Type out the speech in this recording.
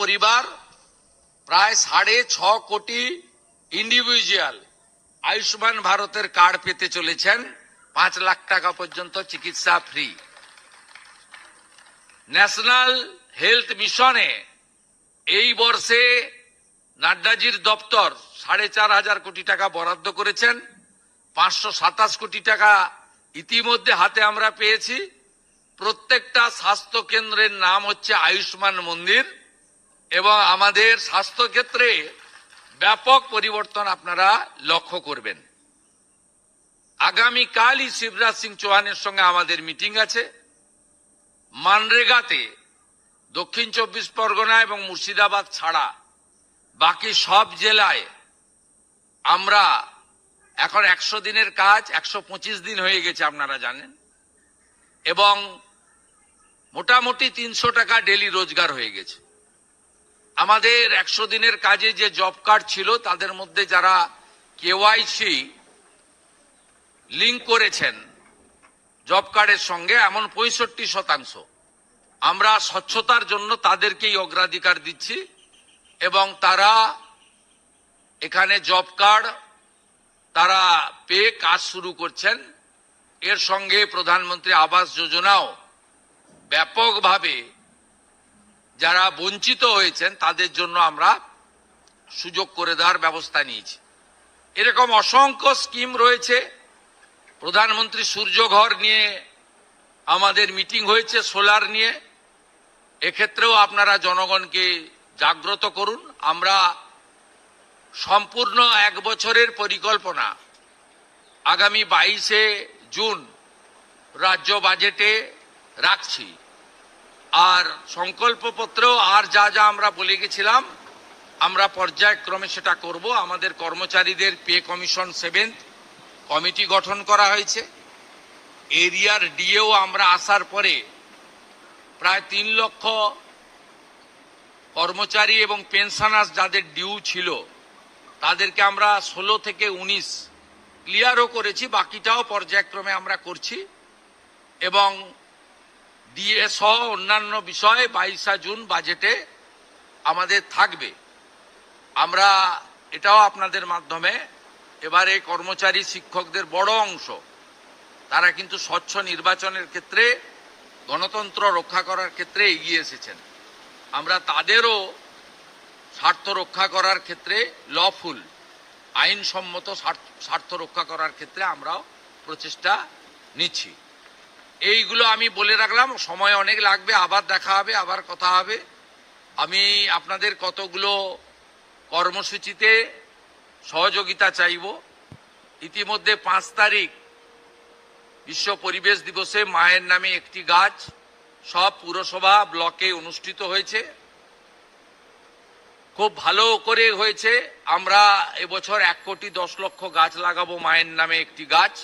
পরিবার, প্রায় 6.5 কোটি ইন্ডিভিজুয়াল আয়ুষ্মান ভারতের কার্ড পেতে চলেছেন। 5 লাখ টাকা পর্যন্ত চিকিৎসা ফ্রি। ন্যাশনাল হেলথ মিশনে এই বর্ষে নাড্ডাজির দপ্তর 4,500 কোটি টাকা বরাদ্দ করেছেন। 527 কোটি টাকা ইতিমধ্যে হাতে আমরা পেয়েছি। প্রত্যেকটা স্বাস্থ্য কেন্দ্রের নাম হচ্ছে আয়ুষ্মান মন্দির এবং আমাদের স্বাস্থ্য ক্ষেত্রে ব্যাপক পরিবর্তন আপনারা লক্ষ্য করবেন। আগামীকালই শিবরাজ সিং চৌহানের সঙ্গে আমাদের মিটিং আছে। মানরেগাতে দক্ষিণ 24 পরগনা এবং মুর্শিদাবাদ ছাড়া বাকি সব জেলায় আমরা এখন 100 দিনের কাজ 125 দিন হয়ে গেছে আপনারা জানেন, এবং মোটামুটি 300 টাকা ডেলি রোজগার হয়ে গেছে। আমাদের 100 দিনের কাজে যে জব কার্ড ছিল তাদের মধ্যে যারা কেওয়াইসি লিঙ্ক করেছেন জব কার্ডের সঙ্গে, এমন 65%। আমরা স্বচ্ছতার জন্য তাদেরকেই অগ্রাধিকার দিচ্ছি এবং তারা এখানে জব কার্ড তারা পেয়ে কাজ শুরু করছেন। এর সঙ্গে প্রধানমন্ত্রী আবাস যোজনাও ব্যাপকভাবে যারা বঞ্চিত হয়েছেন তাদের জন্য আমরা সুযোগ করে দেওয়ার ব্যবস্থা নিয়েছি। এরকম অসংখ্য স্কিম রয়েছে। প্রধানমন্ত্রী সূর্যঘর নিয়ে আমাদের মিটিং হয়েছে, সোলার নিয়ে। এক্ষেত্রেও আপনারা জনগণকে জাগ্রত করুন। আমরা সম্পূর্ণ 1 বছরের পরিকল্পনা আগামী 22শে জুন রাজ্য বাজেটে রাখছি। আর সংকল্পপত্রেও আর যা যা আমরা বলে গেছিলাম আমরা পর্যায়ক্রমে সেটা করব। আমাদের কর্মচারীদের পে কমিশন 7th কমিটি গঠন করা হয়েছে। এরিয়ার ডিএও আমরা আসার পরে প্রায় 3 লক্ষ কর্মচারী এবং পেনশনার্স যাদের ডিউ ছিল তাদেরকে আমরা 16 থেকে 19 ক্লিয়ারও করেছি, বাকিটাও পর্যায়ক্রমে আমরা করছি। এবং ডিএ সহ অন্যান্য বিষয়ে 22শে জুন বাজেটে আমাদের থাকবে। আমরা এটাও আপনাদের মাধ্যমে এবারে কর্মচারী শিক্ষকদের বড় অংশ তারা কিন্তু স্বচ্ছ নির্বাচনের ক্ষেত্রে গণতন্ত্র রক্ষা করার ক্ষেত্রে এগিয়ে এসেছেন। আমরা তাদেরও স্বার্থ রক্ষা করার ক্ষেত্রে লফুল আইনসম্মত স্বার্থ রক্ষা করার ক্ষেত্রে আমরাও প্রচেষ্টা নিচ্ছি। এইগুলো আমি বলে রাখলাম, সময় অনেক লাগবে, আবার দেখা হবে, আবার কথা হবে। আমি আপনাদের কতগুলো কর্মসূচিতে সহযোগিতা চাইব। ইতিমধ্যে 5 তারিখ বিশ্ব পরিবেশ দিবসে মায়ের নামে একটি গাছ সব পুরসভা ব্লকে অনুষ্ঠিত হয়েছে, খুব ভালো করে হয়েছে। আমরা এবছর 1 কোটি 10 লক্ষ গাছ লাগাবো মায়ের নামে একটি গাছ।